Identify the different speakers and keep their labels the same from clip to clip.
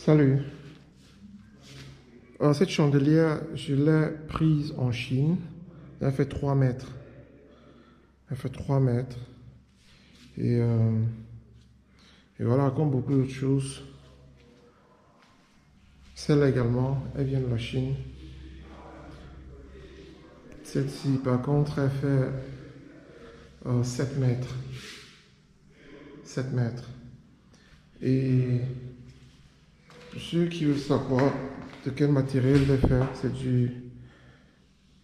Speaker 1: Salut. Cette chandelière, je l'ai prise en Chine. Elle fait 3 mètres. Elle fait 3 mètres. Et, euh, et voilà, comme beaucoup d'autres choses, celle-là également, elle vient de la Chine. Celle-ci, par contre, elle fait 7 mètres. 7 mètres. Et pour ceux qui veulent savoir de quel matériel elle est faite, c'est du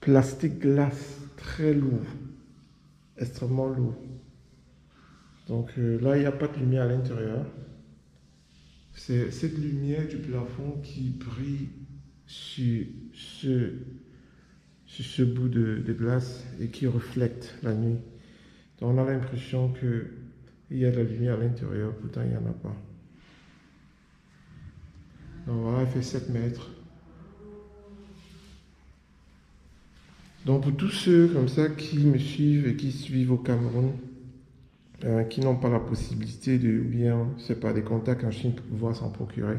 Speaker 1: plastique glace très lourd, extrêmement lourd. Donc là, il n'y a pas de lumière à l'intérieur. C'est cette lumière du plafond qui brille sur ce bout de glace et qui reflète la nuit. Donc on a l'impression qu'il y a de la lumière à l'intérieur, pourtant il n'y en a pas. Donc voilà, elle fait 7 mètres. Donc pour tous ceux comme ça qui me suivent et qui suivent au Cameroun, qui n'ont pas la possibilité de, ou bien, c'est pas des contacts en Chine pour pouvoir s'en procurer,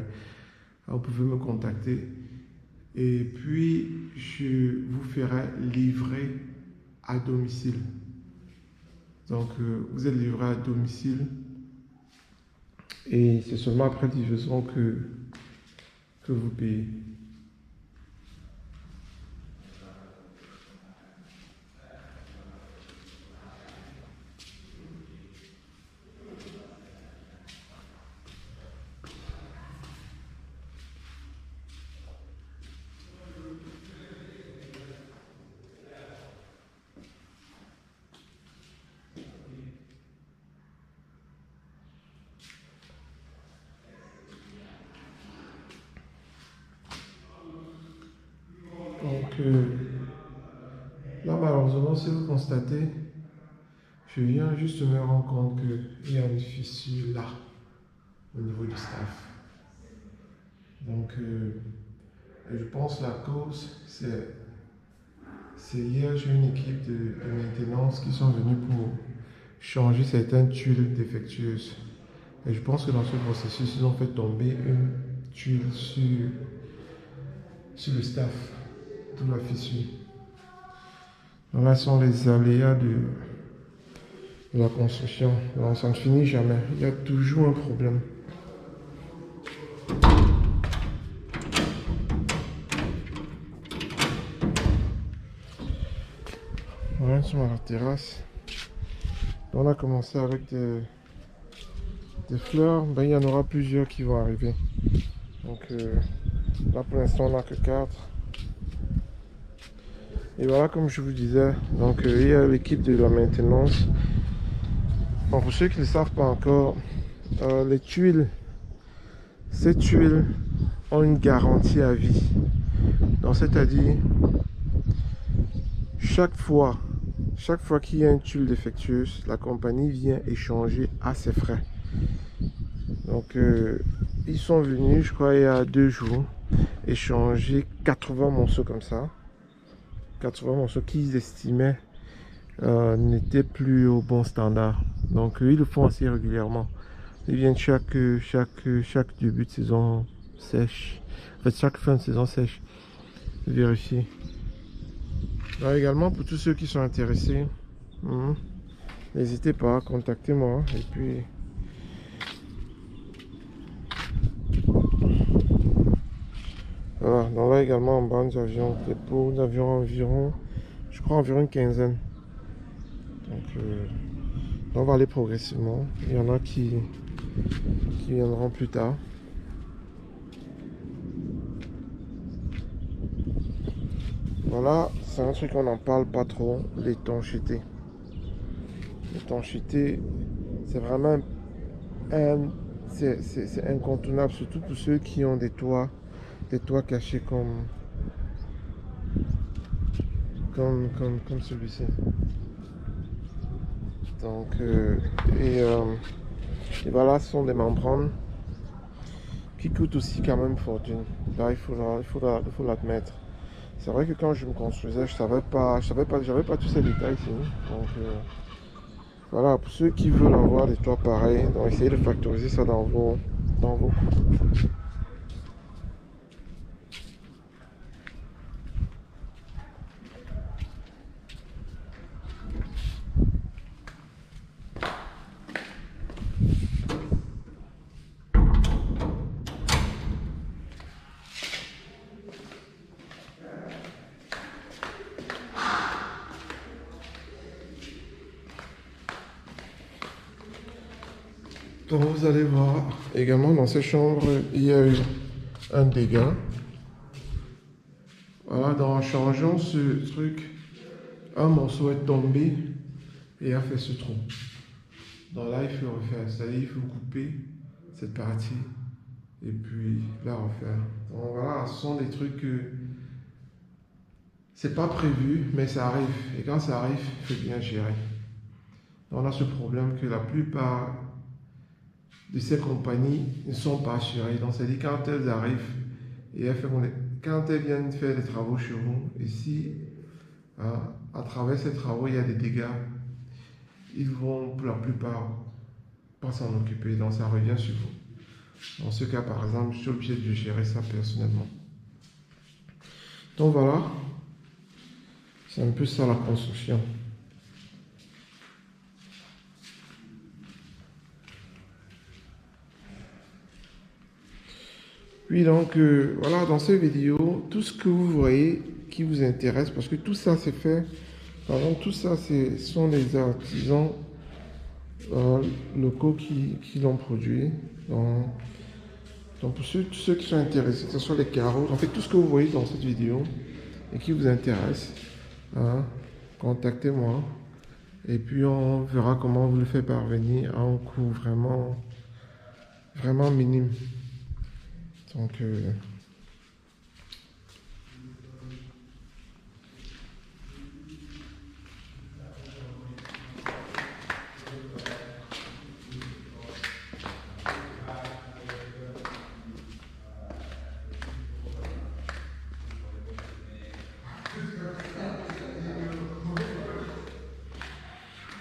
Speaker 1: vous pouvez me contacter. Et puis, je vous ferai livrer à domicile. Donc, vous êtes livré à domicile. Et c'est seulement après livraison que vous payez. Donc, là, malheureusement, si vous constatez, je viens juste de me rendre compte qu'il y a une fissure là, au niveau du staff. Donc, je pense que la cause, c'est hier, j'ai une équipe de maintenance qui sont venus pour changer certaines tuiles défectueuses. Et je pense que dans ce processus, ils ont fait tomber une tuile sur le staff, d'où la fissure. Donc là, ce sont les aléas de la construction. Donc ça ne finit jamais. Il y a toujours un problème. Voilà, nous sommes à la terrasse. On a commencé avec des fleurs. Ben, il y en aura plusieurs qui vont arriver. Donc là, pour l'instant, on n'a que 4. Et voilà, comme je vous disais, donc il y a l'équipe de la maintenance. Bon, pour ceux qui ne le savent pas encore, les tuiles, ces tuiles ont une garantie à vie. Donc c'est-à-dire, chaque fois qu'il y a une tuile défectueuse, la compagnie vient échanger à ses frais. Donc ils sont venus, je crois, il y a 2 jours, échanger 80 morceaux comme ça. 80 morceaux qu'ils estimaient n'étaient plus au bon standard. Donc ils le font assez régulièrement. Ils viennent chaque début de saison sèche. En fait, chaque fin de saison sèche. Vérifier. Là également, pour tous ceux qui sont intéressés, n'hésitez pas, contactez-moi. Et puis, voilà. Donc là également, en bas, nous avions environ, je crois, environ une quinzaine. Donc, on va aller progressivement. Il y en a qui viendront plus tard. Voilà, c'est un truc qu'on n'en parle pas trop, l'étanchéité. L'étanchéité, c'est vraiment c'est incontournable, surtout pour ceux qui ont des toits cachés comme celui-ci. Donc, et voilà, ce sont des membranes qui coûtent aussi quand même fortune. Là, il faut l'admettre. C'est vrai que quand je me construisais, j'avais pas tous ces détails ici. Donc voilà, pour ceux qui veulent avoir des toits pareils, donc essayez de factoriser ça dans vos coûts. Donc vous allez voir également dans cette chambre, il y a eu un dégât. Voilà, donc en changeant ce truc, un morceau est tombé et a fait ce trou. Donc là, il faut refaire, c'est-à-dire il faut couper cette partie et puis la refaire. Donc voilà, ce sont des trucs que c'est pas prévu, mais ça arrive. Et quand ça arrive, il faut bien gérer. Donc on a ce problème que la plupart de ces compagnies ne sont pas assurées. Donc c'est-à-dire quand elles arrivent et quand elles viennent faire des travaux chez vous, et si à travers ces travaux il y a des dégâts, ils vont pour la plupart pas s'en occuper, donc ça revient sur vous. Dans ce cas, par exemple, je suis obligé de gérer ça personnellement. Donc voilà, c'est un peu ça la construction. Puis donc, voilà, dans cette vidéo, tout ce que vous voyez qui vous intéresse, parce que tout ça c'est fait, par exemple, tout ça ce sont les artisans locaux qui l'ont produit. Donc pour tous ceux qui sont intéressés, que ce soit les carreaux, en fait tout ce que vous voyez dans cette vidéo et qui vous intéresse, contactez-moi et puis on verra comment vous le faire parvenir à un coût vraiment minime. Donc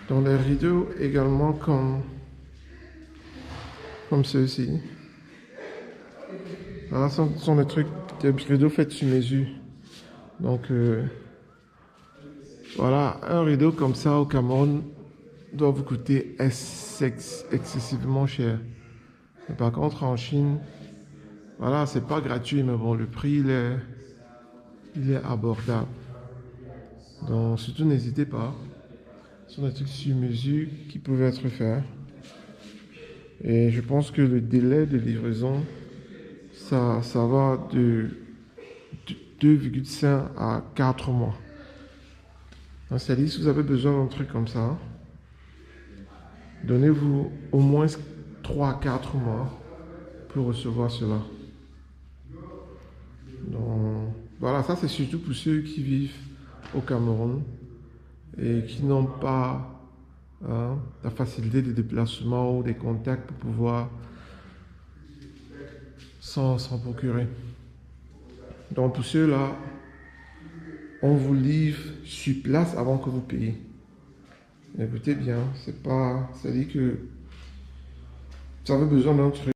Speaker 1: dans les rideaux également comme ceux-ci. Voilà, ce sont des trucs, des rideaux faits sur mesure. Donc voilà, un rideau comme ça au Cameroun doit vous coûter excessivement cher. Mais par contre en Chine, voilà, c'est pas gratuit, mais bon, le prix il est abordable. Donc surtout n'hésitez pas. Ce sont des trucs sur mesure qui peuvent être faits. Et je pense que le délai de livraison, ça va de 2,5 à 4 mois. Donc c'est-à-dire si vous avez besoin d'un truc comme ça, donnez-vous au moins 3 à 4 mois pour recevoir cela. Donc voilà, ça c'est surtout pour ceux qui vivent au Cameroun et qui n'ont pas la facilité de déplacement ou des contacts pour pouvoir s'en procurer. Donc pour ceux-là, on vous livre sur place avant que vous payiez. Écoutez bien, c'est-à-dire que vous avez besoin d'un truc.